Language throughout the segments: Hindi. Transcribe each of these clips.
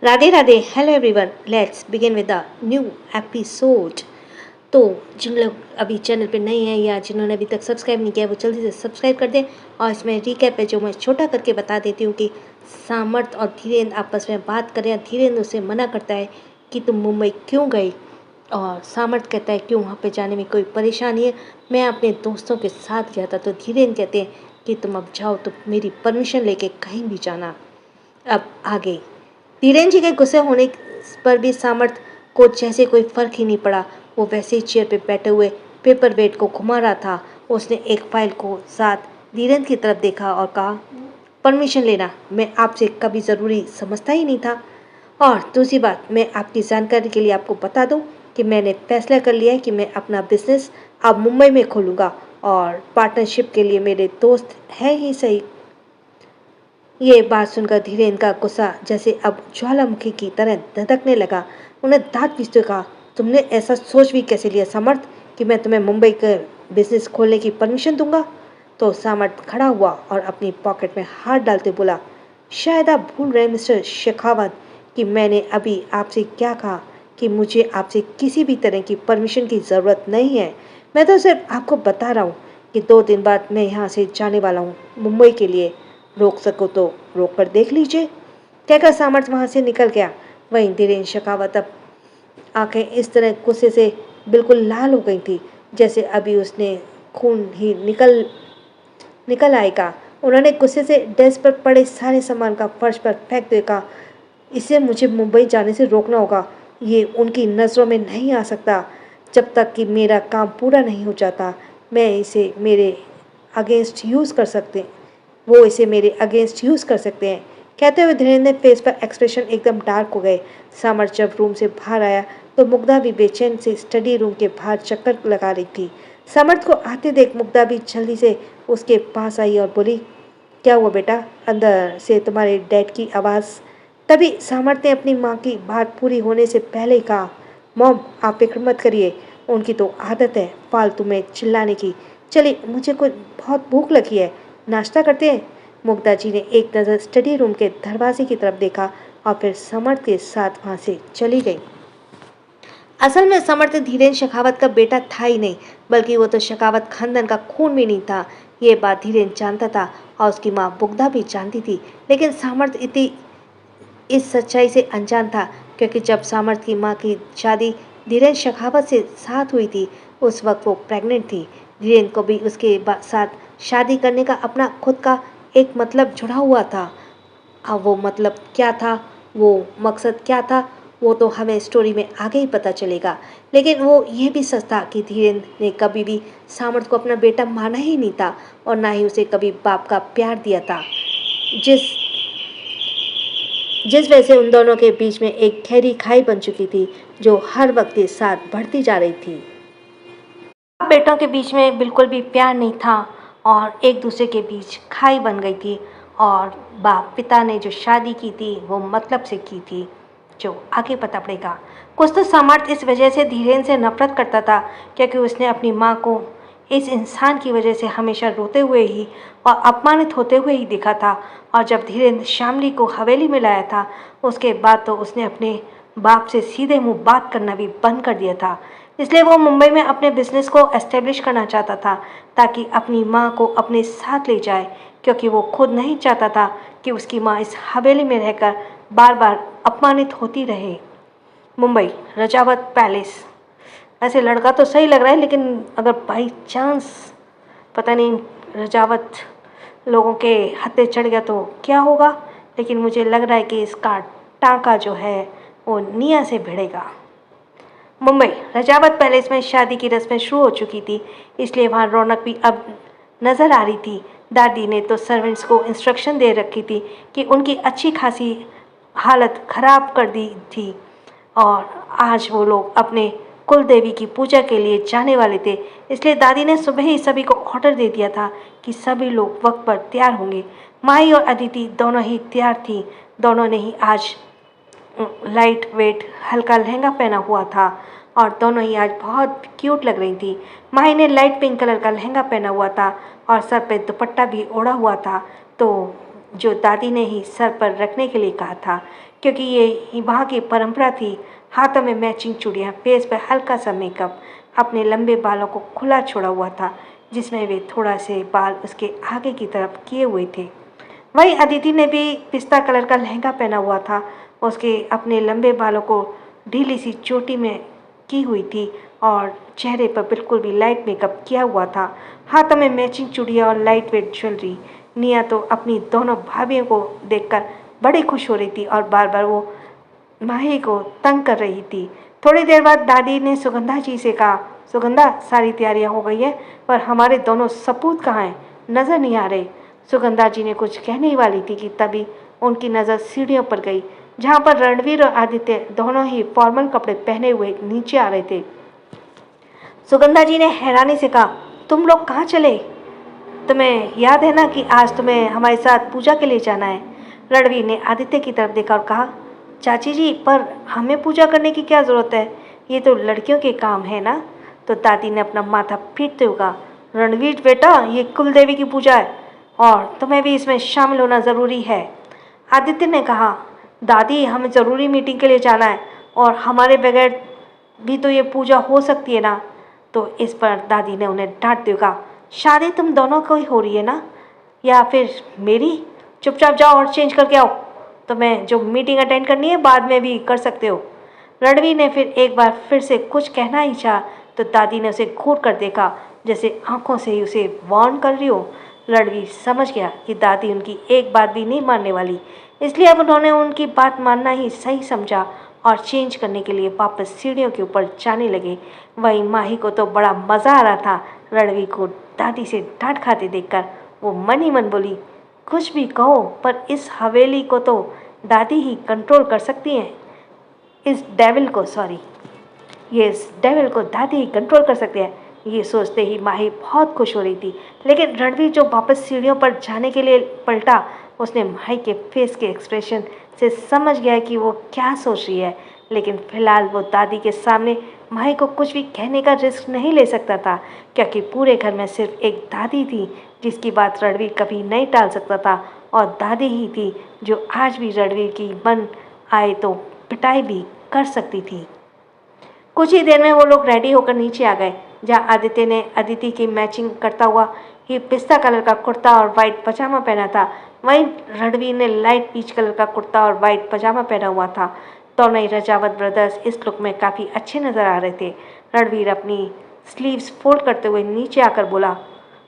Radhe Radhe. Hello everyone, let's begin with the new episode. तो जिन लोग अभी चैनल पे नए हैं या जिन्होंने अभी तक सब्सक्राइब नहीं किया वो जल्दी से सब्सक्राइब कर दें। और इसमें रिकैप है जो मैं छोटा करके बता देती हूँ कि सामर्थ और धीरेन्द्र आपस में बात करें। धीरेन्द्र उसे मना करता है कि तुम मुंबई क्यों गई, और सामर्थ कहता है क्यों वहाँ पे जाने में कोई परेशानी है, मैं अपने दोस्तों के साथ गया था। तो धीरेन्द्र कहते हैं कि तुम अब जाओ, तो मेरी परमिशन लेके कहीं भी जाना। अब आगे धीरेन्द्र जी के गुस्से होने पर भी सामर्थ को जैसे कोई फर्क ही नहीं पड़ा। वो वैसे ही चेयर पे बैठे हुए पेपर वेट को घुमा रहा था। उसने एक फाइल को साथ धीरेन्द्र की तरफ देखा और कहा, परमिशन लेना मैं आपसे कभी ज़रूरी समझता ही नहीं था। और दूसरी बात, मैं आपकी जानकारी के लिए आपको बता दूं कि मैंने फैसला कर लिया है कि मैं अपना बिजनेस अब मुंबई में खोलूँगा, और पार्टनरशिप के लिए मेरे दोस्त हैं ही सही। ये बात सुनकर धीरेन्द्र का गुस्सा जैसे अब ज्वालामुखी की तरह धधकने लगा। उन्हें दांत पीसते कहा, तुमने ऐसा सोच भी कैसे लिया सामर्थ कि मैं तुम्हें मुंबई का बिजनेस खोलने की परमिशन दूंगा? तो सामर्थ खड़ा हुआ और अपनी पॉकेट में हाथ डालते बोला, शायद आप भूल रहे मिस्टर शेखावत कि मैंने अभी आपसे क्या कहा, कि मुझे आपसे किसी भी तरह की परमिशन की ज़रूरत नहीं है। मैं तो सिर्फ आपको बता रहा हूँ कि 2 दिन बाद मैं यहाँ से जाने वाला हूँ मुंबई के लिए। रोक सको तो रोक कर देख लीजिए। कहकर सामर्थ वहां से निकल गया। वहीं धीरेन्द्र शेखावत अब आंखें इस तरह गुस्से से बिल्कुल लाल हो गई थी जैसे अभी उसने खून ही निकल निकल आएगा। उन्होंने गुस्से से डेस्क पर पड़े सारे सामान का फर्श पर फेंक देगा। इसे मुझे मुंबई जाने से रोकना होगा। ये उनकी नज़रों में नहीं आ सकता जब तक कि मेरा काम पूरा नहीं हो जाता। मैं इसे मेरे अगेंस्ट यूज़ कर सकते वो इसे मेरे अगेंस्ट यूज़ कर सकते हैं। कहते हुए धीरेन्द्र ने फेस पर एक्सप्रेशन एकदम डार्क हो गए। सामर जब रूम से बाहर आया तो मुग्धा भी बेचैन से स्टडी रूम के बाहर चक्कर लगा रही थी। समर्थ को आते देख मुग्धा भी जल्दी से उसके पास आई और बोली, क्या हुआ बेटा? अंदर से तुम्हारे डैड की आवाज़। तभी सामर्थ ने अपनी माँ की बात पूरी होने से पहले ही कहा, मॉम आप फिक्र मत करिए, उनकी तो आदत है फालतू में चिल्लाने की। चलिए मुझे कुछ बहुत भूख लगी है, नाश्ता करते हैं। मुग्धा जी ने एक नज़र स्टडी रूम के दरवाजे की तरफ देखा और फिर समर्थ के साथ वहां से चली गई। असल में समर्थ धीरेन्द्र शेखावत का बेटा था ही नहीं, बल्कि वो तो शेखावत खानदान का खून भी नहीं था। ये बात धीरेन्द्र जानता था और उसकी माँ मुग्धा भी जानती थी। लेकिन सामर्थ इतनी इस सच्चाई से अनजान था, क्योंकि जब सामर्थ की माँ की शादी धीरेन्द्र शेखावत से साथ हुई थी उस वक्त वो प्रेग्नेंट थी। धीरेन्द्र को भी उसके साथ शादी करने का अपना खुद का एक मतलब जुड़ा हुआ था। अब वो मतलब क्या था, वो मकसद क्या था, वो तो हमें स्टोरी में आगे ही पता चलेगा। लेकिन वो ये भी सच था कि धीरेन्द्र ने कभी भी सामर्थ को अपना बेटा माना ही नहीं था और ना ही उसे कभी बाप का प्यार दिया था। जिस जिस वजह से उन दोनों के बीच में एक गहरी खाई बन चुकी थी जो हर वक्त के साथ बढ़ती जा रही थी। बेटों के बीच में बिल्कुल भी प्यार नहीं था और एक दूसरे के बीच खाई बन गई थी। और बाप पिता ने जो शादी की थी वो मतलब से की थी, जो आगे पता पड़ेगा। कुछ तो समर्थ इस वजह से धीरेन्द्र से नफरत करता था, क्योंकि उसने अपनी माँ को इस इंसान की वजह से हमेशा रोते हुए ही और अपमानित होते हुए ही देखा था। और जब धीरेन्द्र श्यामली को हवेली में लाया था उसके बाद तो उसने अपने बाप से सीधे मुंह बात करना भी बंद कर दिया था। इसलिए वो मुंबई में अपने बिजनेस को एस्टेब्लिश करना चाहता था ताकि अपनी माँ को अपने साथ ले जाए, क्योंकि वो खुद नहीं चाहता था कि उसकी माँ इस हवेली में रहकर बार बार अपमानित होती रहे। मुंबई रजावत पैलेस, ऐसे लड़का तो सही लग रहा है, लेकिन अगर बाई चांस पता नहीं रजावत लोगों के हत्थे चढ़ गया तो क्या होगा। लेकिन मुझे लग रहा है कि इसका टाँका जो है वो निया से भिड़ेगा। मुंबई रजावत पैलेस में शादी की रस्में शुरू हो चुकी थी, इसलिए वहाँ रौनक भी अब नज़र आ रही थी। दादी ने तो सर्वेंट्स को इंस्ट्रक्शन दे रखी थी कि उनकी अच्छी खासी हालत खराब कर दी थी, और आज वो लोग अपने कुल देवी की पूजा के लिए जाने वाले थे। इसलिए दादी ने सुबह ही सभी को ऑर्डर दे दिया था कि सभी लोग वक्त पर तैयार होंगे। माही और अदिति दोनों ही तैयार थी। दोनों ने ही आज लाइट वेट हल्का लहंगा पहना हुआ था और दोनों ही आज बहुत क्यूट लग रही थी। माही ने लाइट पिंक कलर का लहंगा पहना हुआ था और सर पे दुपट्टा भी ओढ़ा हुआ था, तो जो दादी ने ही सर पर रखने के लिए कहा था, क्योंकि ये वहाँ की परंपरा थी। हाथों में मैचिंग चूड़ियाँ, फेस पर हल्का सा मेकअप, अपने लंबे बालों को खुला छोड़ा हुआ था, जिसमें वे थोड़ा से बाल उसके आगे की तरफ किए हुए थे। वहीं अदिति ने भी पिस्ता कलर का लहंगा पहना हुआ था। उसके अपने लंबे बालों को ढीली सी चोटी में की हुई थी और चेहरे पर बिल्कुल भी लाइट मेकअप किया हुआ था। हाथों में मैचिंग चूड़ियाँ और लाइट वेट ज्वेलरी। निया तो अपनी दोनों भाभियों को देखकर बड़ी खुश हो रही थी और बार बार वो माही को तंग कर रही थी। थोड़ी देर बाद दादी ने सुगंधा जी से कहा, सुगंधा, सारी तैयारियां हो गई है, पर हमारे दोनों सपूत कहाँ हैं? नजर नहीं आ रहे। सुगंधा जी ने कुछ कहने ही वाली थी कि तभी उनकी नज़र सीढ़ियों पर गई, जहाँ पर रणवीर और आदित्य दोनों ही फॉर्मल कपड़े पहने हुए नीचे आ रहे थे। सुगंधा जी ने हैरानी से कहा, तुम लोग कहाँ चले? तुम्हें याद है ना कि आज तुम्हें हमारे साथ पूजा के लिए जाना है? रणवीर ने आदित्य की तरफ देखा और कहा, चाची जी, पर हमें पूजा करने की क्या ज़रूरत है? ये तो लड़कियों के काम है ना। तो दादी ने अपना माथा पीटते हुए कहा, रणवीर बेटा, ये कुल देवी की पूजा है और तुम्हें भी इसमें शामिल होना ज़रूरी है। आदित्य ने कहा, दादी, हमें ज़रूरी मीटिंग के लिए जाना है और हमारे बगैर भी तो ये पूजा हो सकती है ना। तो इस पर दादी ने उन्हें डांटते हुए कहा, शादी तुम दोनों को ही हो रही है ना, या फिर मेरी? चुपचाप जाओ और चेंज करके आओ। तुम्हें जो मीटिंग अटेंड करनी है बाद में भी कर सकते हो। रणवीर ने फिर एक बार फिर से कुछ कहना ही चाहा तो दादी ने उसे घूर कर देखा, जैसे आंखों से ही उसे वार्न कर रही हो। रणवीर समझ गया कि दादी उनकी एक बात भी नहीं मानने वाली, इसलिए अब उन्होंने उनकी बात मानना ही सही समझा और चेंज करने के लिए वापस सीढ़ियों के ऊपर जाने लगे। वहीं माही को तो बड़ा मज़ा आ रहा था रणवीर को दादी से डांट खाते देखकर। वो मन ही मन बोली, कुछ भी कहो, पर इस हवेली को तो दादी ही कंट्रोल कर सकती हैं। इस डेविल को दादी ही कंट्रोल कर सकते हैं। ये सोचते ही माही बहुत खुश हो रही थी। लेकिन रणवीर जो वापस सीढ़ियों पर जाने के लिए पलटा, उसने माही के फेस के एक्सप्रेशन से समझ गया कि वो क्या सोच रही है। लेकिन फिलहाल वो दादी के सामने माही को कुछ भी कहने का रिस्क नहीं ले सकता था, क्योंकि पूरे घर में सिर्फ एक दादी थी जिसकी बात रणवीर कभी नहीं टाल सकता था, और दादी ही थी जो आज भी रणवीर की मन आए तो पिटाई भी कर सकती थी। कुछ ही देर में वो लोग रेडी होकर नीचे आ गए, जहाँ आदित्य ने अदिति की मैचिंग करता हुआ ही पिस्ता कलर का कुर्ता और वाइट पजामा पहना था। वहीं रणवीर ने लाइट पीच कलर का कुर्ता और वाइट पजामा पहना हुआ था। दोनों ही रजावत ब्रदर्स इस लुक में काफ़ी अच्छे नज़र आ रहे थे। रणवीर अपनी स्लीव्स फोल्ड करते हुए नीचे आकर बोला,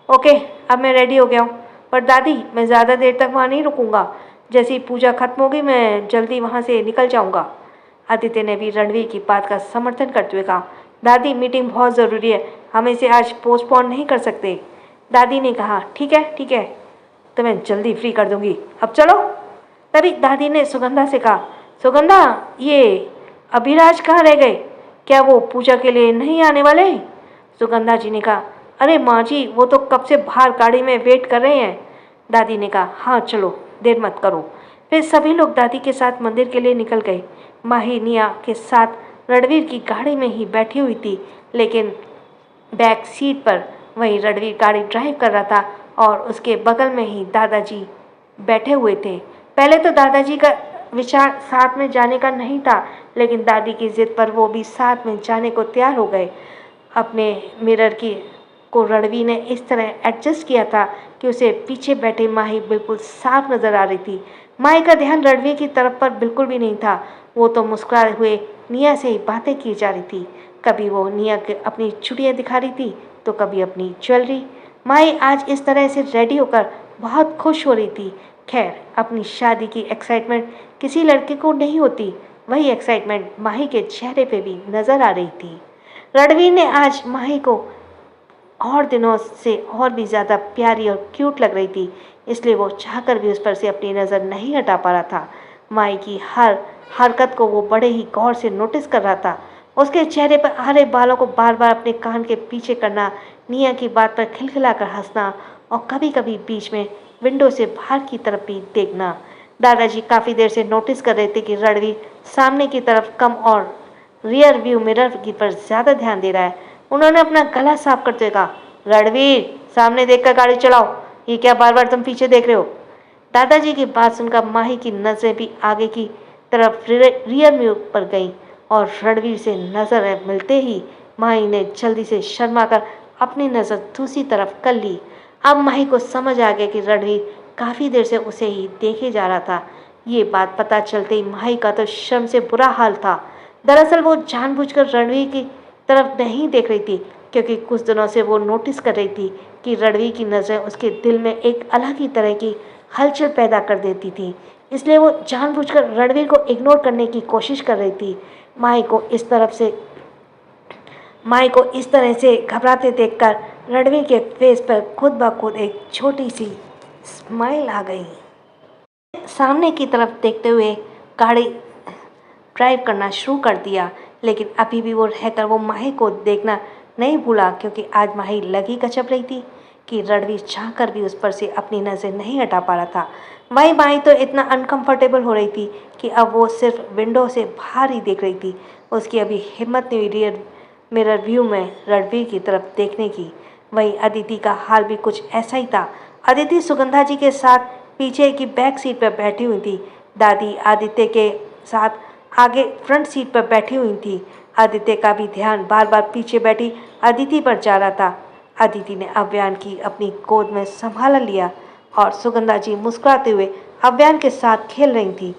ओके, अब मैं रेडी हो गया हूँ, पर दादी, मैं ज़्यादा देर तक वहाँ नहीं रुकूंगा। जैसी पूजा खत्म होगी मैं जल्दी वहाँ से निकल जाऊँगा। आदित्य ने भी रणवीर की बात का समर्थन करते हुए कहा, दादी, मीटिंग बहुत ज़रूरी है, हम इसे आज पोस्टपोन नहीं कर सकते। दादी ने कहा, ठीक है, तो मैं जल्दी फ्री कर दूंगी, अब चलो। तभी दादी ने सुगंधा से कहा, सुगंधा, ये अभिराज कहाँ रह गए? क्या वो पूजा के लिए नहीं आने वाले? सुगंधा जी ने कहा, अरे माँ जी, वो तो कब से बाहर गाड़ी में वेट कर रहे हैं। दादी ने कहा, हाँ चलो, देर मत करो। फिर सभी लोग दादी के साथ मंदिर के लिए निकल गए। माही निया के साथ रणवीर की गाड़ी में ही बैठी हुई थी, लेकिन बैक सीट पर वहीं रणवीर गाड़ी ड्राइव कर रहा था और उसके बगल में ही दादाजी बैठे हुए थे। पहले तो दादाजी का विचार साथ में जाने का नहीं था, लेकिन दादी की जिद पर वो भी साथ में जाने को तैयार हो गए। अपने मिरर की को रणवीर ने इस तरह एडजस्ट किया था कि उसे पीछे बैठे माही बिल्कुल साफ नजर आ रही थी। माही का ध्यान रणवीर की तरफ पर बिल्कुल भी नहीं था। वो तो मुस्कुराए हुए निया से ही बातें की जा रही थी। कभी वो निया के अपनी चुड़ियाँ दिखा रही थी तो कभी अपनी ज्वेलरी। माही आज इस तरह से रेडी होकर बहुत खुश हो रही थी। खैर, अपनी शादी की एक्साइटमेंट किसी लड़के को नहीं होती, वही एक्साइटमेंट माही के चेहरे पे भी नजर आ रही थी। रणवीर ने आज माही को और दिनों से और भी ज़्यादा प्यारी और क्यूट लग रही थी, इसलिए वो चाहकर भी उस पर से अपनी नज़र नहीं हटा पा रहा था। माई की हर हरकत को वो बड़े ही गौर से नोटिस कर रहा था। उसके चेहरे पर आ रहे बालों को बार बार अपने कान के पीछे करना, निया की बात पर खिलखिलाकर हंसना और कभी कभी बीच में विंडो से बाहर की तरफ भी देखना। दादाजी काफ़ी देर से नोटिस कर रहे थे कि रणवीर सामने की तरफ कम और रियर व्यू मिरर की पर ज़्यादा ध्यान दे रहा है। उन्होंने अपना गला साफ करते हुए कहा, रणवीर, सामने देखकर गाड़ी चलाओ, ये क्या बार बार तुम पीछे देख रहे हो? दादाजी की बात सुनकर माही की नजरें भी आगे की तरफ रियर व्यू पर गईं और रणवीर से नजर मिलते ही माही ने जल्दी से शर्मा कर अपनी नजर दूसरी तरफ कर ली। अब माही को समझ आ गया कि रणवीर काफी देर से उसे ही देखे जा रहा था। ये बात पता चलते ही माही का तो शर्म से बुरा हाल था। दरअसल वो जानबूझकर रणवीर की तरफ नहीं देख रही थी, क्योंकि कुछ दिनों से वो नोटिस कर रही थी कि रणवीर की नज़रें उसके दिल में एक अलग ही तरह की हलचल पैदा कर देती थी। इसलिए वो जानबूझकर रणवीर को इग्नोर करने की कोशिश कर रही थी। माही को इस तरह से घबराते देखकर रणवीर के फेस पर खुद ब खुद एक छोटी सी स्माइल आ गई। सामने की तरफ देखते हुए गाड़ी ड्राइव करना शुरू कर दिया, लेकिन अभी भी वो रहकर वो माही को देखना नहीं भूला, क्योंकि आज माही लगी गजब रही थी कि रणवीर चाहकर भी उस पर से अपनी नज़र नहीं हटा पा रहा था। वही माही तो इतना अनकंफर्टेबल हो रही थी कि अब वो सिर्फ विंडो से बाहर ही देख रही थी। उसकी अभी हिम्मत नहीं हुई रियर मिरर व्यू में रणवीर की तरफ देखने की। वहीं अदिति का हाल भी कुछ ऐसा ही था। अदिति सुगंधा जी के साथ पीछे की बैक सीट पर बैठी हुई थी। दादी आदित्य के साथ आगे फ्रंट सीट पर बैठी हुई थी। आदित्य का भी ध्यान बार बार पीछे बैठी अदिति पर जा रहा था। अदिति ने अव्यान की अपनी गोद में संभाला लिया और सुगंधा जी मुस्कुराते हुए अव्यान के साथ खेल रही थी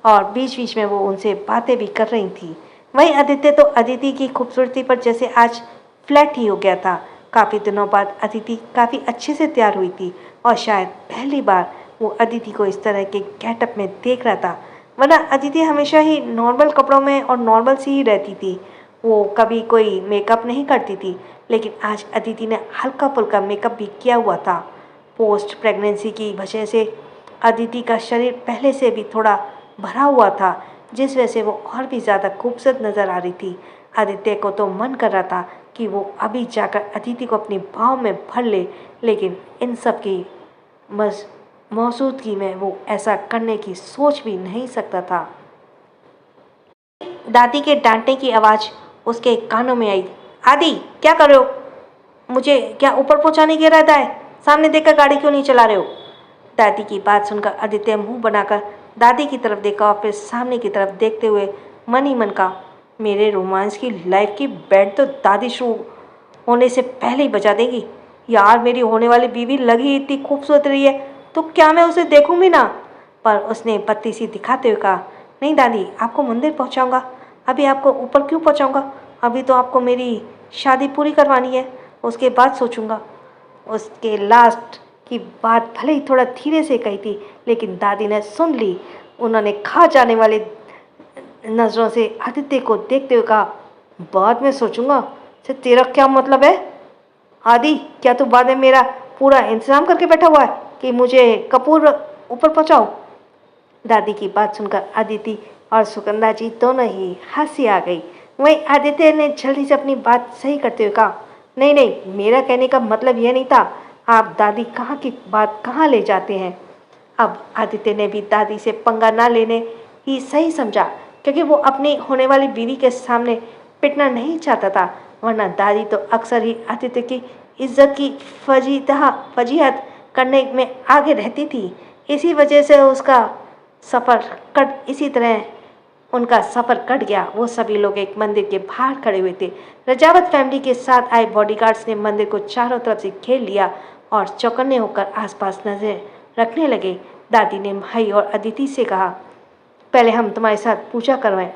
और बीच बीच में वो उनसे बातें भी कर रही थी। वहीं आदित्य तो अदिति की खूबसूरती पर जैसे आज फ्लैट ही हो गया था। काफ़ी दिनों बाद अदिति काफ़ी अच्छे से तैयार हुई थी और शायद पहली बार वो अदिति को इस तरह के गेटअप में देख रहा था, वरना अदिति हमेशा ही नॉर्मल कपड़ों में और नॉर्मल सी ही रहती थी। वो कभी कोई मेकअप नहीं करती थी, लेकिन आज अदिति ने हल्का फुल्का मेकअप भी किया हुआ था। पोस्ट प्रेगनेंसी की वजह से अदिति का शरीर पहले से भी थोड़ा भरा हुआ था, जिस वजह से वो और भी ज़्यादा खूबसूरत नज़र आ रही थी। आदित्य को तो मन कर रहा था कि वो अभी जाकर अदिति को अपनी बाहों में भर ले, लेकिन इन सब की मौजूदगी में वो ऐसा करने की सोच भी नहीं सकता था। दादी के डांटने की आवाज़ उसके कानों में आई। आदि, क्या कर रहे हो? मुझे क्या ऊपर पहुंचाने की इरादा है? सामने देखकर गाड़ी क्यों नहीं चला रहे हो? दादी की बात सुनकर आदित्य मुंह बनाकर दादी की तरफ देखा और फिर सामने की तरफ देखते हुए मन ही मन कहा, मेरे रोमांस की लाइफ की बैंड तो दादी शुरू होने से पहले ही बजा देगी। यार, मेरी होने वाली बीवी लगी इतनी खूबसूरत रही है तो क्या मैं उसे देखूं भी ना? पर उसने बत्ती सी दिखाते हुए कहा, नहीं दादी, आपको मंदिर पहुंचाऊंगा। अभी आपको ऊपर क्यों पहुंचाऊंगा? अभी तो आपको मेरी शादी पूरी करवानी है, उसके बाद सोचूंगा। उसके लास्ट की बात भले ही थोड़ा धीरे से कही थी, लेकिन दादी ने सुन ली। उन्होंने खा जाने वाली नज़रों से आदित्य को देखते हुए कहा, बाद में सोचूंगा से तेरा क्या मतलब है? आदि, क्या तू बाद में मेरा पूरा इंतजाम करके बैठा हुआ है कि मुझे कपूर ऊपर पहुंचाओ? दादी की बात सुनकर अदिति और सुगंधा जी दोनों ही हंसी आ गई। वहीं आदित्य ने जल्दी से अपनी बात सही करते हुए कहा, नहीं नहीं, मेरा कहने का मतलब यह नहीं था। आप दादी कहाँ की बात कहाँ ले जाते हैं? अब आदित्य ने भी दादी से पंगा ना लेने ही सही समझा, क्योंकि वो अपनी होने वाली बीवी के सामने पिटना नहीं चाहता था, वरना दादी तो अक्सर ही आदित्य की इज्जत की फजीहत करने में आगे रहती थी। इसी वजह से उनका सफ़र कट गया। वो सभी लोग एक मंदिर के बाहर खड़े हुए थे। रजावत फैमिली के साथ आए बॉडीगार्ड्स ने मंदिर को चारों तरफ से घेर लिया और चौकन्ने होकर आसपास नजर रखने लगे। दादी ने भाई और अदिति से कहा, पहले हम तुम्हारे साथ पूजा करवाएं,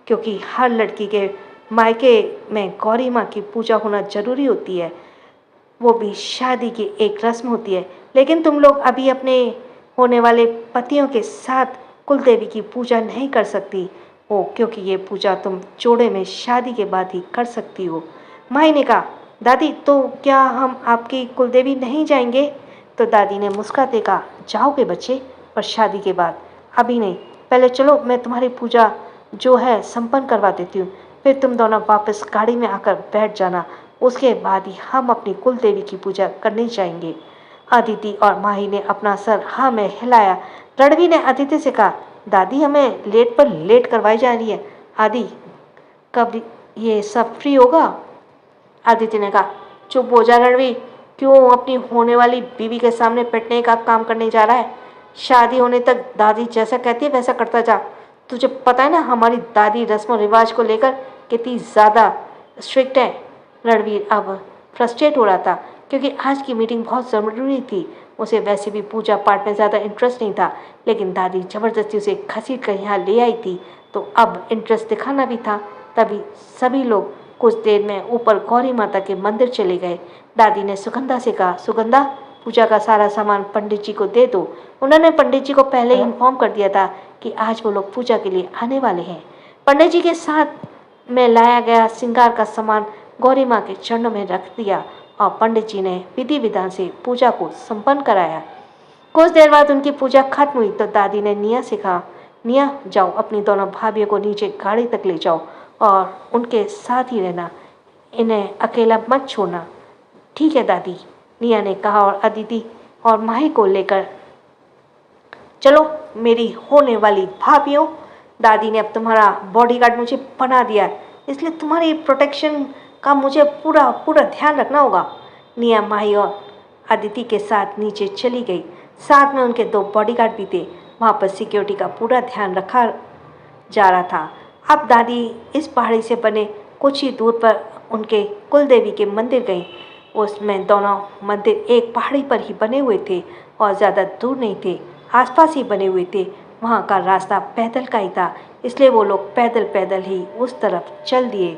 क्योंकि हर लड़की के मायके में गौरी माँ की पूजा होना जरूरी होती है। वो भी शादी की एक रस्म होती है, लेकिन तुम लोग अभी अपने होने वाले पतियों के साथ कुल देवी की पूजा नहीं कर सकती हो, क्योंकि ये पूजा तुम जोड़े में शादी के बाद ही कर सकती हो। माई ने कहा, दादी, तो क्या हम आपकी कुल देवी नहीं जाएंगे? तो दादी ने मुस्कुराते कहा, जाओगे बच्चे, पर शादी के बाद, अभी नहीं। पहले चलो, मैं तुम्हारी पूजा जो है संपन्न करवा देती हूँ, फिर तुम दोनों वापस गाड़ी में आकर बैठ जाना। उसके बाद ही हम अपनी कुल देवी की पूजा करने जाएंगे। अदिति और माही ने अपना सर हाँ में हिलाया। रणवीर ने अदिति से कहा, दादी, हमें लेट पर लेट करवाई जा रही है। आदि, कब ये सब फ्री होगा? अदिति ने कहा, चुप हो जा रणवीर, क्यों अपनी होने वाली बीवी के सामने पिटने का काम करने जा रहा है? शादी होने तक दादी जैसा कहती है वैसा करता जा। तुझे पता है ना हमारी दादी रस्म रिवाज को लेकर कितनी ज़्यादा स्ट्रिक्ट है। रणवीर अब फ्रस्ट्रेट हो रहा था क्योंकि आज की मीटिंग बहुत ज़रूरी थी। उसे वैसे भी पूजा पाठ में ज़्यादा इंटरेस्ट नहीं था, लेकिन दादी ज़बरदस्ती उसे घसीट कर यहाँ ले आई थी, तो अब इंटरेस्ट दिखाना भी था। तभी सभी लोग कुछ देर में ऊपर गौरी माता के मंदिर चले गए। दादी ने सुगंधा से कहा, सुगंधा, पूजा का सारा सामान पंडित जी को दे दो। उन्होंने पंडित जी को पहले ही इन्फॉर्म कर दिया था कि आज वो लोग पूजा के लिए आने वाले हैं। पंडित जी के साथ में लाया गया श्रृंगार का सामान गौरी माँ के चरणों में रख दिया और पंडित जी ने विधि विधान से पूजा को संपन्न कराया। कुछ देर बाद उनकी पूजा खत्म हुई तो दादी ने निया से कहा, निया, जाओ अपनी दोनों भाभियों को नीचे गाड़ी तक ले जाओ और उनके साथ ही रहना, इन्हें अकेला मत छोड़ना। ठीक है दादी, निया ने कहा और अदिति और माही को लेकर चलो मेरी होने वाली भाभियों। दादी ने अब तुम्हारा बॉडीगार्ड मुझे बना दिया है, इसलिए तुम्हारी प्रोटेक्शन का मुझे पूरा पूरा ध्यान रखना होगा। निया माही और अदिति के साथ नीचे चली गई। साथ में उनके 2 बॉडीगार्ड भी थे। वहाँ पर सिक्योरिटी का पूरा ध्यान रखा जा रहा था। अब दादी इस पहाड़ी से बने कुछ ही दूर पर उनके कुल देवी के मंदिर गई। उसमें दोनों मंदिर एक पहाड़ी पर ही बने हुए थे और ज़्यादा दूर नहीं थे, आसपास ही बने हुए थे। वहाँ का रास्ता पैदल का ही था, इसलिए वो लोग पैदल पैदल ही उस तरफ चल दिए।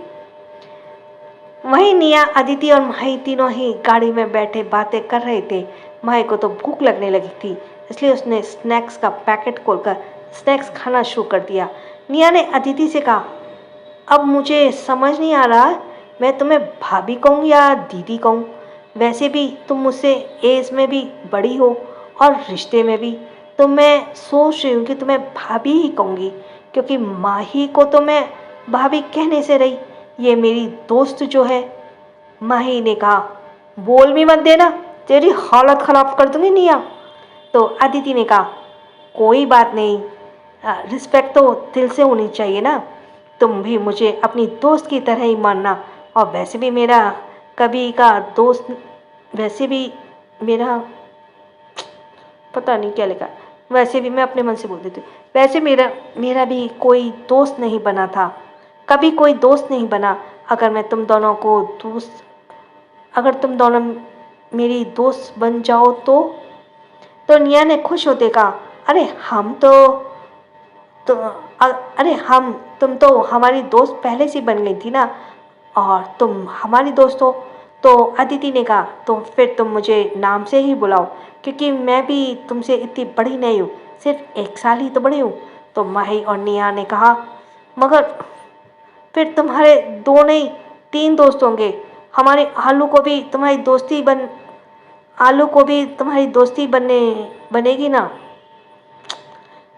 वहीं निया, अदिति और माही तीनों ही गाड़ी में बैठे बातें कर रहे थे। माही को तो भूख लगने लगी थी, इसलिए उसने स्नैक्स का पैकेट खोलकर स्नैक्स खाना शुरू कर दिया। निया ने अदिति से कहा, अब मुझे समझ नहीं आ रहा मैं तुम्हें भाभी कहूँ या दीदी कहूँ। वैसे भी तुम मुझसे एज में भी बड़ी हो और रिश्ते में भी, तो मैं सोच रही हूँ कि तुम्हें भाभी ही कहूँगी, क्योंकि माही को तो मैं भाभी कहने से रही, ये मेरी दोस्त जो है। माही ने कहा, बोल भी मत देना, तेरी हालत ख़राब कर दूंगी निया। तो अदिति ने कहा, कोई बात नहीं, रिस्पेक्ट तो दिल से होनी चाहिए ना। तुम भी मुझे अपनी दोस्त की तरह ही मानना, और वैसे भी मेरा कभी का दोस्त, वैसे भी मेरा पता नहीं क्या लिखा, वैसे भी मैं अपने मन से बोल देती हूँ, वैसे मेरा भी कोई दोस्त नहीं बना था, कभी कोई दोस्त नहीं बना। अगर तुम दोनों मेरी दोस्त बन जाओ तो निया ने खुश होते कहा, अरे तुम तो हमारी दोस्त पहले से बन गई थी ना, और तुम हमारी दोस्त हो। तो अदिति ने कहा, तो फिर तुम मुझे नाम से ही बुलाओ, क्योंकि मैं भी तुमसे इतनी बड़ी नहीं हूँ, सिर्फ 1 साल ही तो बड़ी हूँ। तो माही और निया ने कहा, मगर फिर तुम्हारे 2 नहीं 3 दोस्त होंगे। हमारे आलू को भी तुम्हारी दोस्ती बनेगी ना,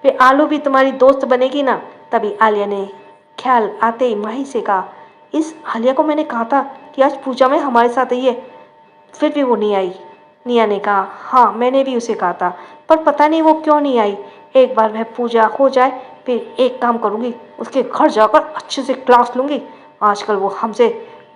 फिर आलू भी तुम्हारी दोस्त बनेगी ना। तभी आलिया ने ख्याल आते ही माही से कहा, इस आलिया को मैंने कहा था कि आज पूजा में हमारे साथ आई है, फिर भी वो नहीं आई। निया ने कहा, हाँ मैंने भी उसे कहा था, पर पता नहीं वो क्यों नहीं आई। एक बार वह पूजा हो जाए फिर एक काम करूँगी, उसके घर जाकर अच्छे से क्लास लूँगी। आजकल वो हमसे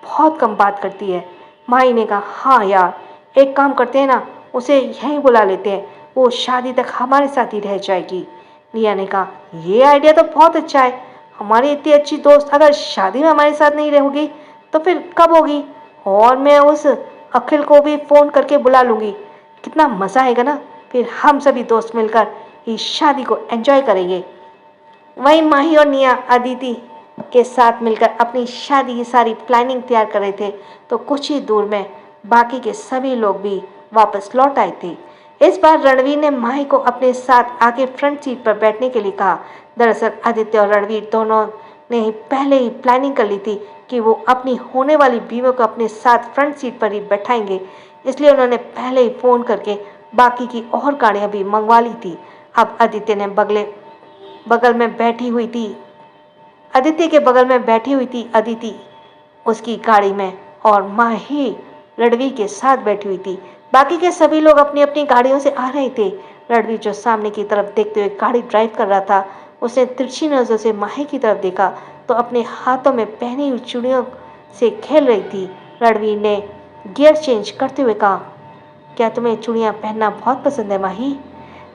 बहुत कम बात करती है। माही ने कहा, हाँ यार, एक काम करते हैं ना, उसे यहीं बुला लेते हैं, वो शादी तक हमारे साथ ही रह जाएगी। निया ने कहा, ये आइडिया तो बहुत अच्छा है। हमारी इतनी अच्छी दोस्त अगर शादी में हमारे साथ नहीं रहोगी तो फिर कब होगी। और मैं उस अखिल को भी फ़ोन करके बुला लूँगी, कितना मज़ा आएगा ना। फिर हम सभी दोस्त मिलकर इस शादी को एंजॉय करेंगे। वहीं माही और निया अदिति के साथ मिलकर अपनी शादी की सारी प्लानिंग तैयार कर रहे थे, तो कुछ ही दूर में बाकी के सभी लोग भी वापस लौट आए थे। इस बार रणवीर ने माही को अपने साथ आगे फ्रंट सीट पर बैठने के लिए कहा। दरअसल आदित्य और रणवीर दोनों ने ही पहले ही प्लानिंग कर ली थी कि वो अपनी होने वाली बीवियों को अपने साथ फ्रंट सीट पर ही बैठाएंगे, इसलिए उन्होंने पहले ही फ़ोन करके बाकी की और गाड़ियाँ भी मंगवा ली थी। अब आदित्य के बगल में बैठी हुई थी अदिति उसकी गाड़ी में, और माही रणवीर के साथ बैठी हुई थी। बाकी के सभी लोग अपनी अपनी गाड़ियों से आ रहे थे। रणवीर जो सामने की तरफ देखते हुए गाड़ी ड्राइव कर रहा था, उसने तिरछी नज़र से माही की तरफ देखा तो अपने हाथों में पहनी हुई चूड़ियों से खेल रही थी। रणवीर ने गियर चेंज करते हुए कहा, क्या तुम्हें चूड़ियाँ पहनना बहुत पसंद है माही?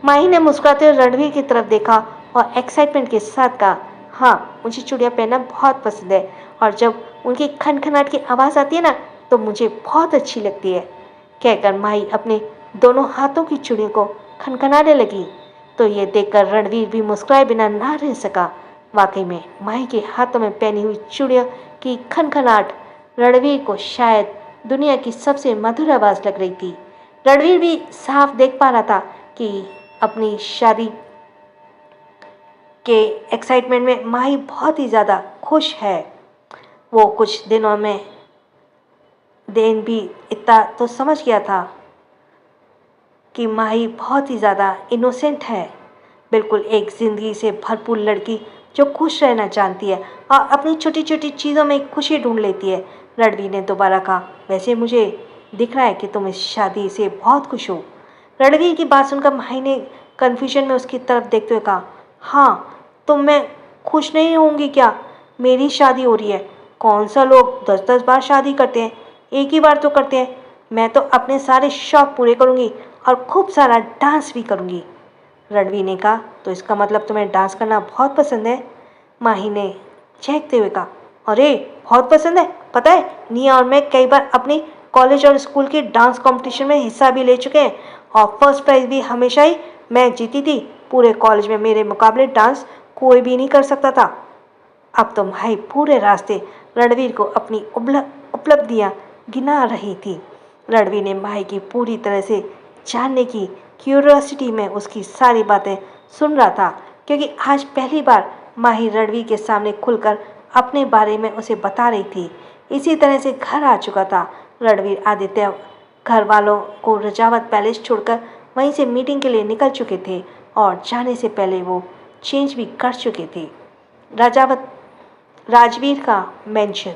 माही ने मुस्कुराते हुए रणवीर की तरफ देखा और एक्साइटमेंट के साथ कहा, हाँ मुझे चूड़ियाँ पहनना बहुत पसंद है और जब उनकी खनखनाट की आवाज़ आती है ना तो मुझे बहुत अच्छी लगती है। कहकर माही अपने दोनों हाथों की चूड़ियों को खनखनाने लगी। तो ये देखकर रणवीर भी मुस्कुराए बिना ना रह सका। वाकई में माही के हाथों में पहनी हुई चूड़ियों की खनखनाट रणवीर को शायद दुनिया की सबसे मधुर आवाज़ लग रही थी। रणवीर भी साफ देख पा रहा था कि अपनी शादी के एक्साइटमेंट में माही बहुत ही ज़्यादा खुश है। वो कुछ दिनों में देन भी इतना तो समझ गया था कि माही बहुत ही ज़्यादा इनोसेंट है, बिल्कुल एक ज़िंदगी से भरपूर लड़की जो खुश रहना जानती है और अपनी छोटी छोटी चीज़ों में खुशी ढूंढ लेती है। रणवीर ने दोबारा कहा, वैसे मुझे दिख रहा है कि तुम इस शादी से बहुत खुश हो। रणवीर की बात सुनकर माही ने कन्फ्यूजन में उसकी तरफ देखते हुए कहा, हाँ तो मैं खुश नहीं होंगी क्या? मेरी शादी हो रही है। कौन सा लोग 10-10 बार शादी करते हैं, एक ही बार तो करते हैं। मैं तो अपने सारे शौक पूरे करूँगी और खूब सारा डांस भी करूँगी। रणवीर ने कहा, तो इसका मतलब तुम्हें डांस करना बहुत पसंद है? माही ने चहकते हुए कहा, अरे बहुत पसंद है। पता है निया और मैं कई बार अपनी कॉलेज और स्कूल के डांस कंपटीशन में हिस्सा भी ले चुके हैं और फर्स्ट प्राइज भी हमेशा ही मैं जीती थी। पूरे कॉलेज में मेरे मुकाबले डांस कोई भी नहीं कर सकता था। अब तो माही पूरे रास्ते रणवीर को अपनी उपलब्धियां गिना रही थी। रणवीर ने माही की पूरी तरह से जानने की क्यूरियोसिटी में उसकी सारी बातें सुन रहा था, क्योंकि आज पहली बार माही रणवीर के सामने खुलकर अपने बारे में उसे बता रही थी। इसी तरह से घर आ चुका था रणवीर। आदित्य घर वालों को रजावत पैलेस छोड़कर वहीं से मीटिंग के लिए निकल चुके थे और जाने से पहले वो चेंज भी कर चुके थे। राजवीर का मेंशन।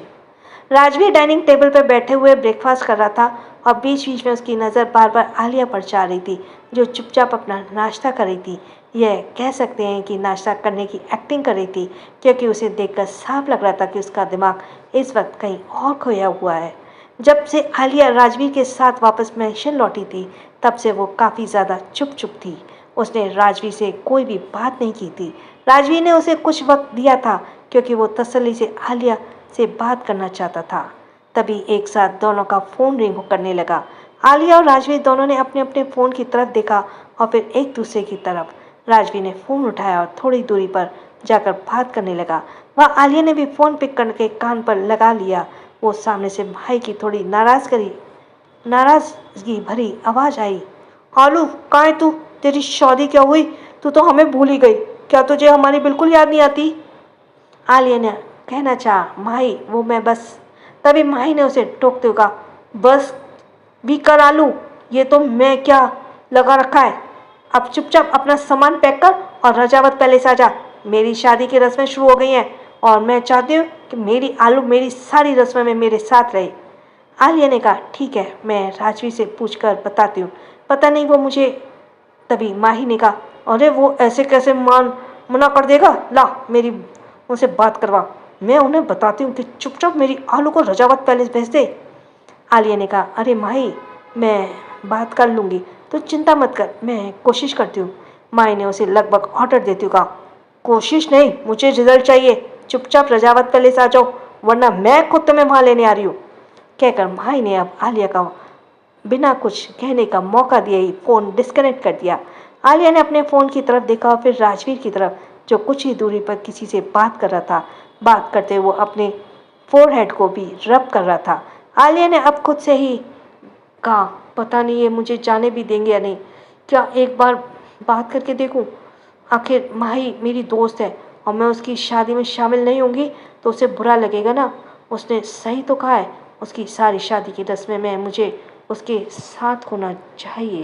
राजवीर डाइनिंग टेबल पर बैठे हुए ब्रेकफास्ट कर रहा था और बीच बीच में उसकी नज़र बार बार आलिया पर जा रही थी, जो चुपचाप अपना नाश्ता कर रही थी। यह कह सकते हैं कि नाश्ता करने की एक्टिंग कर रही थी, क्योंकि उसे देखकर साफ लग रहा था कि उसका दिमाग इस वक्त कहीं और खोया हुआ है। जब से आलिया राजवीर के साथ वापस मेंशन लौटी थी, तब से वो काफ़ी ज़्यादा चुप थी। उसने राजवीर से कोई भी बात नहीं की थी। राजवीर ने उसे कुछ वक्त दिया था, क्योंकि वो तसल्ली से आलिया से बात करना चाहता था। तभी एक साथ दोनों का फ़ोन रिंग करने लगा। आलिया और राजवीर दोनों ने अपने अपने फ़ोन की तरफ देखा और फिर एक दूसरे की तरफ। राजवीर ने फ़ोन उठाया और थोड़ी दूरी पर जाकर बात करने लगा। वह आलिया ने भी फ़ोन पिक करके कान पर लगा लिया। वो सामने से भाई की थोड़ी नाराज़गी भरी आवाज़ आई, आलू कहाँ है तू? तेरी शादी क्या हुई? तू तो हमें भूल ही गई। क्या तुझे हमारी बिल्कुल याद नहीं आती? आलिया ने कहना चाहा, माही वो मैं बस। तभी माही ने उसे टोकते हुए कहा, बस भी कर आलू, ये तो मैं क्या लगा रखा है। अब चुपचाप अपना सामान पैक कर और रजावत पैलेस आ जा। मेरी शादी की रस्में शुरू हो गई हैं और मैं चाहती हूँ कि मेरी आलू मेरी सारी रस्मों में मेरे साथ रहे। आलिया ने कहा, ठीक है मैं राजवीर से पूछकर बताती हूँ, पता नहीं वो मुझे। तभी माही ने कहा, अरे वो ऐसे कैसे मना कर देगा? ला मेरी उनसे बात करवा, मैं उन्हें बताती हूँ कि चुपचाप मेरी आलू को रजावत पैलेस भेज दे। आलिया ने कहा, अरे माही मैं बात कर लूँगी, तो चिंता मत कर, मैं कोशिश करती हूँ। माही ने उसे लगभग ऑर्डर देती हुई कहा, कोशिश नहीं, मुझे रिजल्ट चाहिए। चुपचाप रजावत पैलेस आ जाओ, वरना मैं खुद तुम्हें वहाँ लेने आ रही हूँ। कहकर माही ने अब आलिया का बिना कुछ कहने का मौका दिए ही फ़ोन डिस्कनेक्ट कर दिया। आलिया ने अपने फ़ोन की तरफ देखा और फिर राजवीर की तरफ, जो कुछ ही दूरी पर किसी से बात कर रहा था। बात करते वो अपने फोरहेड को भी रब कर रहा था। आलिया ने अब खुद से ही कहा, पता नहीं ये मुझे जाने भी देंगे या नहीं। क्या एक बार बात करके देखूं? आखिर माही मेरी दोस्त है और मैं उसकी शादी में शामिल नहीं होंगी तो उसे बुरा लगेगा ना। उसने सही तो कहा है, उसकी सारी शादी की रस्में में मुझे उसके साथ होना चाहिए।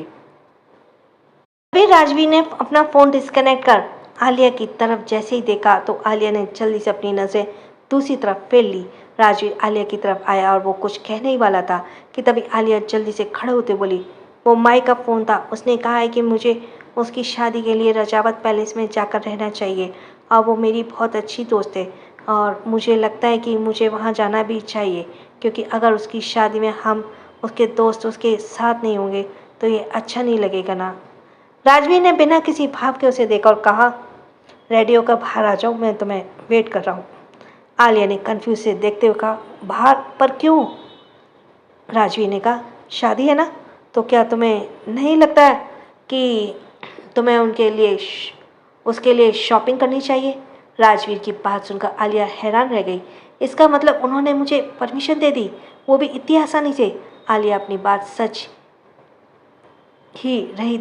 अभी राजवीर ने अपना फ़ोन डिस्कनेक्ट कर आलिया की तरफ जैसे ही देखा तो आलिया ने जल्दी से अपनी नज़रें दूसरी तरफ फेर ली। राजवीर आलिया की तरफ आया और वो कुछ कहने ही वाला था कि तभी आलिया जल्दी से खड़े होते बोली, वो माई का फ़ोन था। उसने कहा है कि मुझे उसकी शादी के लिए रजावत पैलेस में जाकर रहना चाहिए और वो मेरी बहुत अच्छी दोस्त है और मुझे लगता है कि मुझे वहाँ जाना भी चाहिए, क्योंकि अगर उसकी शादी में हम उसके दोस्त उसके साथ नहीं होंगे तो ये अच्छा नहीं लगेगा ना। राजवीर ने बिना किसी भाव के उसे देखा और कहा, रेडी होकर बाहर आ जाओ, मैं तुम्हें वेट कर रहा हूँ। आलिया ने कंफ्यूज से देखते हुए कहा, बाहर पर क्यों? राजवीर ने कहा, शादी है ना, तो क्या तुम्हें नहीं लगता है कि तुम्हें उसके लिए शॉपिंग करनी चाहिए? राजवीर की बात सुनकर आलिया हैरान रह गई। इसका मतलब उन्होंने मुझे परमिशन दे दी, वो भी इतनी आसानी से? आलिया अपनी बात सोच ही रही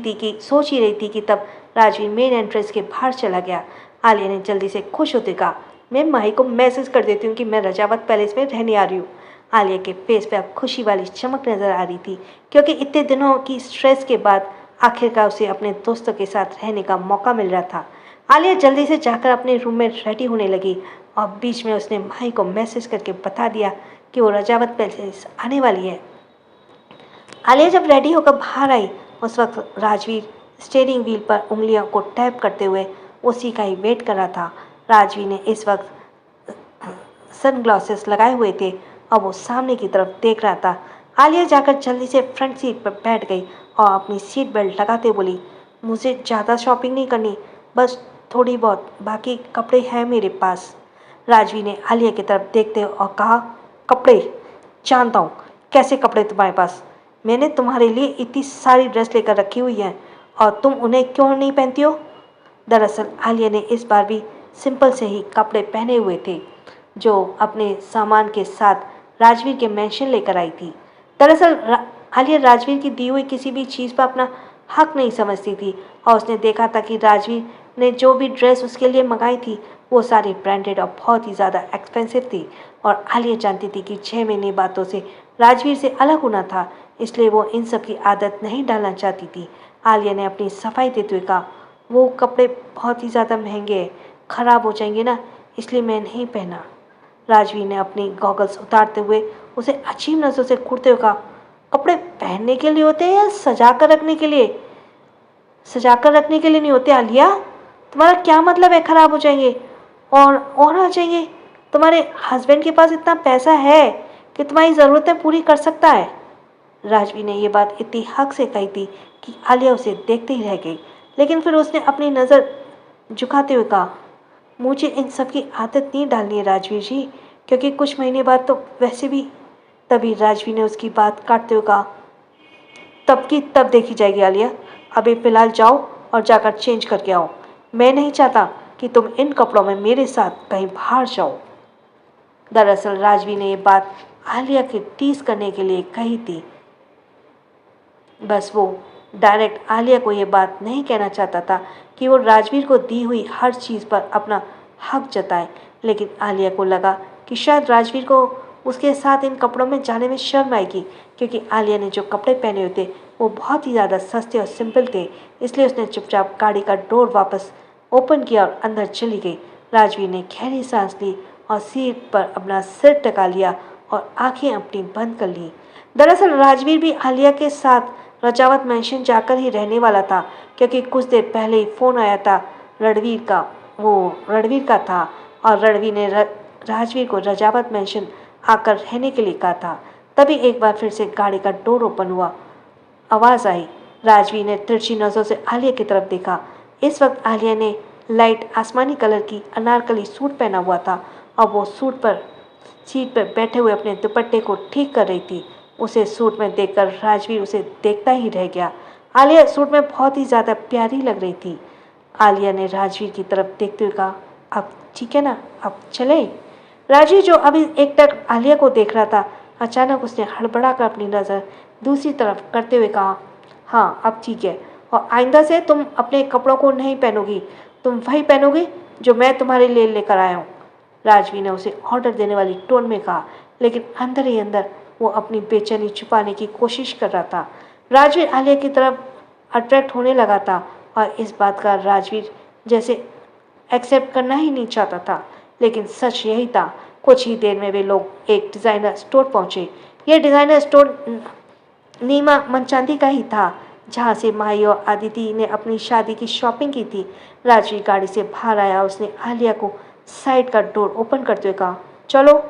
थी कि तब राजवीर मेन एंट्रेंस के बाहर चला गया। आलिया ने जल्दी से खुश होते कहा, मैं माही को मैसेज कर देती हूँ कि मैं रजावत पैलेस में रहने आ रही हूँ। आलिया के फेस पे अब खुशी वाली चमक नजर आ रही थी, क्योंकि इतने दिनों की स्ट्रेस के बाद आखिरकार उसे अपने दोस्तों के साथ रहने का मौका मिल रहा था। आलिया जल्दी से जाकर अपने रूम में रेडी होने लगी और बीच में उसने माही को मैसेज करके बता दिया कि वो रजावत पैलेस आने वाली है। आलिया जब रेडी होकर बाहर आई, उस वक्त राजवीर स्टीयरिंग व्हील पर उंगलियों को टैप करते हुए उसी का ही वेट कर रहा था। राजवीर ने इस वक्त सनग्लासेस लगाए हुए थे और वो सामने की तरफ देख रहा था। आलिया जाकर जल्दी से फ्रंट सीट पर बैठ गई और अपनी सीट बेल्ट लगाते बोली, मुझे ज़्यादा शॉपिंग नहीं करनी, बस थोड़ी बहुत, बाकी कपड़े हैं मेरे पास। राजवीर ने आलिया की तरफ देखते और कहा, कपड़े? जानता हूँ कैसे कपड़े तुम्हारे पास। मैंने तुम्हारे लिए इतनी सारी ड्रेस लेकर रखी हुई है और तुम उन्हें क्यों नहीं पहनती हो? दरअसल आलिया ने इस बार भी सिंपल से ही कपड़े पहने हुए थे, जो अपने सामान के साथ राजवीर के मेंशन लेकर आई थी। दरअसल आलिया राजवीर की दी हुई किसी भी चीज़ पर अपना हक नहीं समझती थी और उसने देखा था कि राजवीर ने जो भी ड्रेस उसके लिए मंगाई थी वो सारी ब्रांडेड और बहुत ही ज़्यादा एक्सपेंसिव थी और आलिया जानती थी कि 6 महीने बातों से राजवीर से अलग होना था, इसलिए वो इन सब की आदत नहीं डालना चाहती थी। आलिया ने अपनी सफाई देते हुए कहा, वो कपड़े बहुत ही ज़्यादा महंगे हैं, ख़राब हो जाएंगे ना, इसलिए मैं नहीं पहना। राजवीर ने अपनी गॉगल्स उतारते हुए उसे अजीब नज़रों से घूरते हुए कहा, कपड़े पहनने के लिए होते हैं या सजा कर रखने के लिए? सजा कर रखने के लिए नहीं होते आलिया, तुम्हारा क्या मतलब है ख़राब हो जाएंगे और आ जाएंगे? तुम्हारे हस्बैंड के पास इतना पैसा है कि तुम्हारी ज़रूरतें पूरी कर सकता है। राजवीर ने यह बात इतनी हक से कही थी कि आलिया उसे देखते ही रह गई, लेकिन फिर उसने अपनी नज़र झुकाते हुए कहा, मुझे इन सब की आदत नहीं डालनी है राजवीर जी, क्योंकि कुछ महीने बाद तो वैसे भी। तभी राजवीर ने उसकी बात काटते हुए कहा, तब की तब देखी जाएगी आलिया, अभी फ़िलहाल जाओ और जाकर चेंज करके आओ। मैं नहीं चाहता कि तुम इन कपड़ों में मेरे साथ कहीं बाहर जाओ। दरअसल राजवीर ने यह बात आलिया के टीस करने के लिए कही थी। बस वो डायरेक्ट आलिया को ये बात नहीं कहना चाहता था कि वो राजवीर को दी हुई हर चीज़ पर अपना हक जताए, लेकिन आलिया को लगा कि शायद राजवीर को उसके साथ इन कपड़ों में जाने में शर्म आएगी, क्योंकि आलिया ने जो कपड़े पहने हुए थे वो बहुत ही ज़्यादा सस्ते और सिंपल थे। इसलिए उसने चुपचाप गाड़ी का डोर वापस ओपन किया और अंदर चली गई। राजवीर ने गहरी सांस ली और सीट पर अपना सिर टका लिया और आंखें अपनी बंद कर ली। दरअसल राजवीर भी आलिया के साथ रजावत मेंशन जाकर ही रहने वाला था, क्योंकि कुछ देर पहले ही फ़ोन आया था रणवीर का था और रणवीर ने राजवीर को रजावत मेंशन आकर रहने के लिए कहा था। तभी एक बार फिर से गाड़ी का डोर ओपन हुआ, आवाज़ आई। राजवीर ने तिरछी नज़रों से आलिया की तरफ देखा। इस वक्त आलिया ने लाइट आसमानी कलर की अनारकली सूट पहना हुआ था और वो सीट पर बैठे हुए अपने दुपट्टे को ठीक कर रही थी। उसे सूट में देखकर राजवीर उसे देखता ही रह गया। आलिया सूट में बहुत ही ज़्यादा प्यारी लग रही थी। आलिया ने राजवीर की तरफ देखते हुए कहा, अब ठीक है ना, अब चले? राजवीर जो अभी एक तक आलिया को देख रहा था, अचानक उसने हड़बड़ा कर अपनी नज़र दूसरी तरफ करते हुए कहा, हाँ अब ठीक है, और आइंदा से तुम अपने कपड़ों को नहीं पहनोगी, तुम वही पहनोगी जो मैं तुम्हारे लिए लेकर आया हूँ। राजवीर ने उसे ऑर्डर देने वाली टोन में कहा, लेकिन अंदर ही अंदर वो अपनी बेचैनी छुपाने की कोशिश कर रहा था। राजवीर आलिया की तरफ अट्रैक्ट होने लगा था और इस बात का राजवीर जैसे एक्सेप्ट करना ही नहीं चाहता था, लेकिन सच यही था। कुछ ही देर में वे लोग एक डिज़ाइनर स्टोर पहुंचे। यह डिज़ाइनर स्टोर नीमा मनचांदी का ही था, जहां से माही और आदिति ने अपनी शादी की शॉपिंग की थी। राजवीर गाड़ी से बाहर आया, उसने आलिया को साइड का डोर ओपन करते हुए कहा, चलो।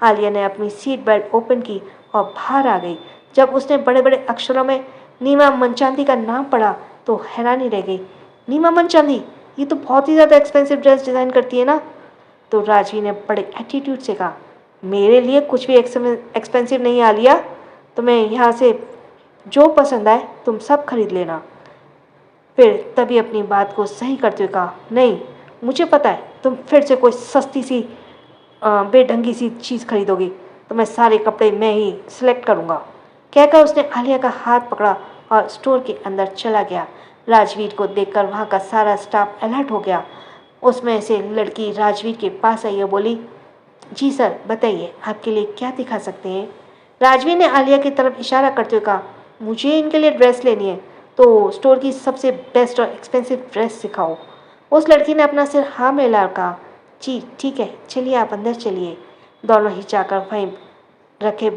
आलिया ने अपनी सीट बेल्ट ओपन की और बाहर आ गई। जब उसने बड़े बड़े अक्षरों में नीमा मनचांदी का नाम पढ़ा, तो हैरानी रह गई। नीमा मनचांदी, ये तो बहुत ही ज़्यादा एक्सपेंसिव ड्रेस डिज़ाइन करती है ना? तो राजवीर ने बड़े एटीट्यूड से कहा, मेरे लिए कुछ भी एक्सपेंसिव नहीं आलिया, तुम्हें यहाँ से जो पसंद आए तुम सब खरीद लेना। फिर तभी अपनी बात को सही करते हुए कहा, नहीं, मुझे पता है तुम फिर से कोई सस्ती सी बेढंगी सी चीज़ खरीदोगी, तो मैं सारे कपड़े मैं ही सिलेक्ट करूँगा। कहकर उसने आलिया का हाथ पकड़ा और स्टोर के अंदर चला गया। राजवीर को देखकर वहाँ का सारा स्टाफ अलर्ट हो गया। उसमें से लड़की राजवीर के पास आई और बोली, जी सर, बताइए आपके लिए क्या दिखा सकते हैं। राजवीर ने आलिया की तरफ इशारा करते हुए कहा, मुझे इनके लिए ड्रेस लेनी है, तो स्टोर की सबसे बेस्ट और एक्सपेंसिव ड्रेस दिखाओ। उस लड़की ने अपना सिर हाँ में हिलाकर कहा, जी ठीक है, चलिए आप अंदर चलिए। दोनों ही जाकर वहीं रखे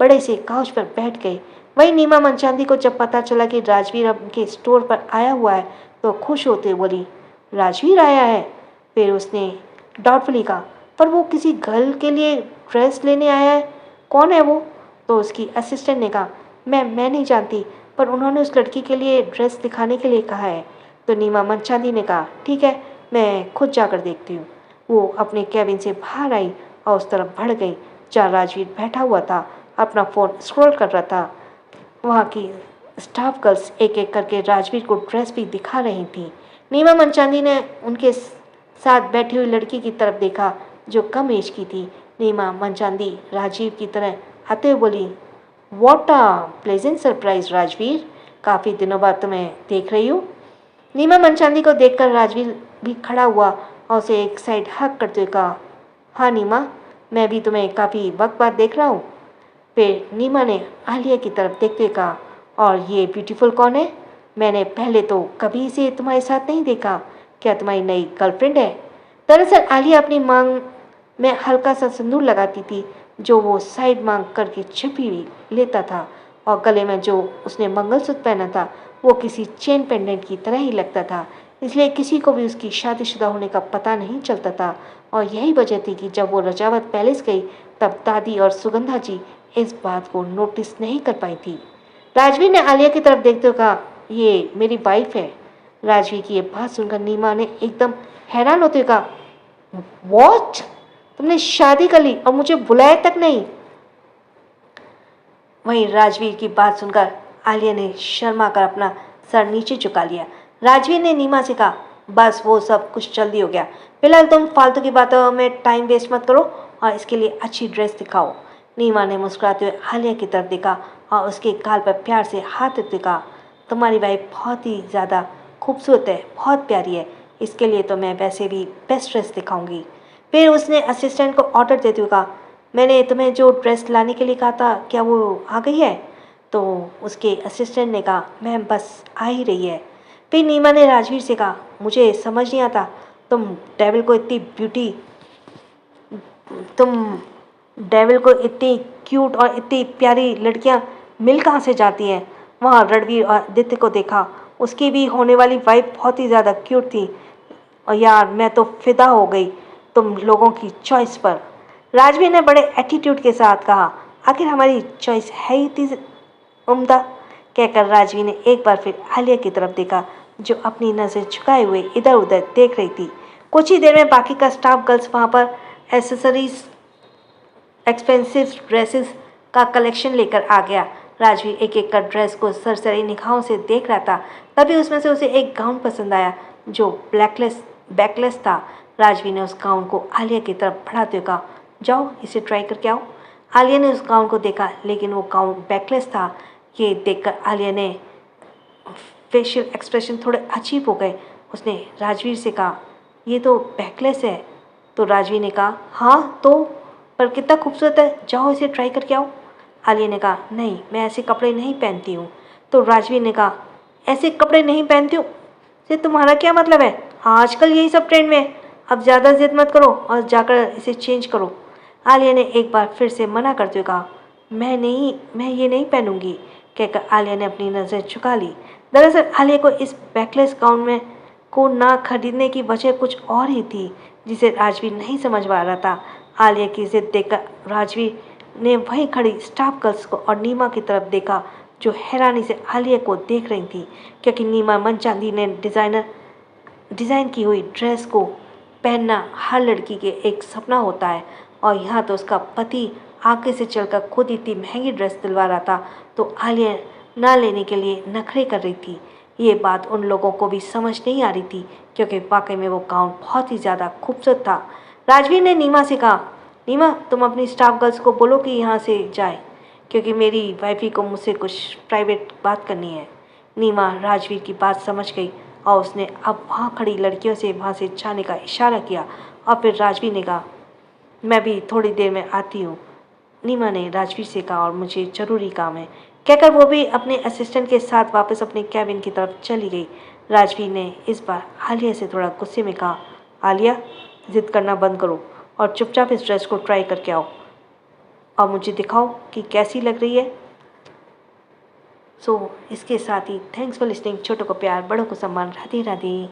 बड़े से काउच पर बैठ गए। वहीं नीमा मनचांदी को जब पता चला कि राजवीर उनके स्टोर पर आया हुआ है तो खुश होते बोली, राजवीर आया है। फिर उसने डाउटफुली कहा, पर वो किसी गर्ल के लिए ड्रेस लेने आया है, कौन है वो? तो उसकी असिस्टेंट ने कहा, मैं नहीं जानती, पर उन्होंने उस लड़की के लिए ड्रेस दिखाने के लिए कहा है। तो नीमा मनचांदी ने कहा, ठीक है, मैं खुद जाकर देखती हूँ। वो अपने कैबिन से बाहर आई और उस तरफ बढ़ गई जहाँ राजवीर बैठा हुआ था, अपना फ़ोन स्क्रॉल कर रहा था। वहाँ की स्टाफ गर्ल्स एक एक करके राजवीर को ड्रेस भी दिखा रही थी। नीमा मनचांदी ने उनके साथ बैठी हुई लड़की की तरफ देखा जो कम एज की थी। नीमा मनचांदी राजीव की तरह आते हुए बोली, what a pleasant surprise Rajveer, काफ़ी दिनों बाद तुम्हें देख रही हूँ। नीमा मनचांदी को देखकर राजवीर भी खड़ा हुआ और उसे एक साइड हक करते हुए कहा, हाँ नीमा, मैं भी तुम्हें काफ़ी वक्त बाद देख रहा हूँ। फिर नीमा ने आलिया की तरफ देखते हुए कहा, और ये ब्यूटीफुल कौन है? मैंने पहले तो कभी इसे तुम्हारे साथ नहीं देखा, क्या तुम्हारी नई गर्लफ्रेंड है? दरअसल आलिया अपनी मांग में हल्का सा सिंदूर लगाती थी जो वो साइड मांग करके छिपी लेता था, और गले में जो उसने मंगलसूत्र पहना था वो किसी चेन पेंडेंट की तरह ही लगता था, इसलिए किसी को भी उसकी शादीशुदा होने का पता नहीं चलता था। और यही वजह थी कि जब वो रजावत पैलेस गई तब दादी और सुगंधा जी इस बात को नोटिस नहीं कर पाई थी। राजवीर ने आलिया की तरफ देखते हुए कहा, ये मेरी वाइफ है। राजवीर की ये बात सुनकर नीमा ने एकदम हैरान होते हुए कहा, वॉट, तुमने शादी कर ली और मुझे बुलाया तक नहीं? वहीं राजवीर की बात सुनकर आलिया ने शर्मा कर अपना सर नीचे झुका लिया। राजवीर ने नीमा से कहा, बस वो सब कुछ जल्दी हो गया, फिलहाल तुम फालतू की बातों में टाइम वेस्ट मत करो और इसके लिए अच्छी ड्रेस दिखाओ। नीमा ने मुस्कुराते हुए आलिया की तरफ देखा और उसके गाल पर प्यार से हाथ रखते कहा, तुम्हारी वाइफ बहुत ही ज़्यादा खूबसूरत है, बहुत प्यारी है, इसके लिए तो मैं वैसे भी बेस्ट ड्रेस दिखाऊंगी। फिर उसने असिस्टेंट को ऑर्डर देते हुए कहा, मैंने तुम्हें जो ड्रेस लाने के लिए कहा था क्या वो आ गई है? तो उसके असिस्टेंट ने कहा, मैम बस आ ही रही है। फिर नीमा ने राजवीर से कहा, मुझे समझ नहीं आता तुम डेविल को इतनी क्यूट और इतनी प्यारी लड़कियां मिल कहाँ से जाती हैं? वहाँ रणवीर और आदित्य को देखा, उसकी भी होने वाली वाइफ बहुत ही ज़्यादा क्यूट थी, और यार मैं तो फिदा हो गई तुम लोगों की चॉइस पर। राजवीर ने बड़े एटीट्यूड के साथ कहा, आखिर हमारी चॉइस है ही इतनी उम्दा? कहकर राजवीर ने एक बार फिर आलिया की तरफ देखा जो अपनी नज़र झुकाए हुए इधर उधर देख रही थी। कुछ ही देर में बाकी का स्टाफ गर्ल्स वहाँ पर एसेसरीज, एक्सपेंसिव ड्रेसेस का कलेक्शन लेकर आ गया। राजवीर एक एक का ड्रेस को सरसरी निगाहों से देख रहा था। तभी उसमें से उसे एक गाउन पसंद आया जो बैकलेस था। राजवीर ने उस गाउन को आलिया की तरफ बढ़ाते हुए कहा, जाओ इसे ट्राई करके आओ। आलिया ने उस गाउन को देखा लेकिन वो गाउन बैकलेस था। ये देखकर आलिया ने फेशियल एक्सप्रेशन थोड़े अजीब हो गए। उसने राजवीर से कहा, ये तो बैकलेस है। तो राजवीर ने कहा, हाँ तो, पर कितना खूबसूरत है, जाओ इसे ट्राई करके आओ। आलिया ने कहा, नहीं मैं ऐसे कपड़े नहीं पहनती हूँ। तो राजवीर ने कहा, ऐसे कपड़े नहीं पहनती हूँ से तुम्हारा क्या मतलब है? आजकल यही सब ट्रेंड में है, अब ज़्यादा जिद मत करो और जाकर इसे चेंज करो। आलिया ने एक बार फिर से मना करते हुए कहा, मैं ये नहीं पहनूंगी। कहकर आलिया ने अपनी नज़र झुका ली। दरअसल आलिया को इस बैकलेस गाउन में को ना खरीदने की वजह कुछ और ही थी जिसे राजवीर नहीं समझ पा रहा था। आलिया की जिद देखकर राजवीर ने वहीं खड़ी स्टाफ गर्ल्स को और नीमा की तरफ देखा जो हैरानी से आलिया को देख रही थी, क्योंकि नीमा मनचांदी ने डिज़ाइन की हुई ड्रेस को पहनना हर लड़की के एक सपना होता है, और यहाँ तो उसका पति आगे से चलकर खुद इतनी महंगी ड्रेस दिलवा रहा था, तो आलिया ना लेने के लिए नखरे कर रही थी। ये बात उन लोगों को भी समझ नहीं आ रही थी, क्योंकि वाकई में वो गाउन बहुत ही ज़्यादा खूबसूरत था। राजवीर ने नीमा से कहा, नीमा तुम अपनी स्टाफ गर्ल्स को बोलो कि यहाँ से जाए, क्योंकि मेरी वाइफी को मुझसे कुछ प्राइवेट बात करनी है। नीमा राजवीर की बात समझ गई और उसने अब वहाँ खड़ी लड़कियों से वहाँ से जाने का इशारा किया, और फिर राजवीर ने कहा, मैं भी थोड़ी देर में आती हूँ। नीमा ने राजवीर से कहा, और मुझे ज़रूरी काम है, कहकर वो भी अपने असिस्टेंट के साथ वापस अपने कैबिन की तरफ चली गई। राजवीर ने इस बार आलिया से थोड़ा गुस्से में कहा, आलिया जिद करना बंद करो और चुपचाप इस ड्रेस को ट्राई करके आओ और मुझे दिखाओ कि कैसी लग रही है। इसके साथ ही थैंक्स फॉर लिसनिंग। छोटों को प्यार, बड़ों को सम्मान। राधे राधे।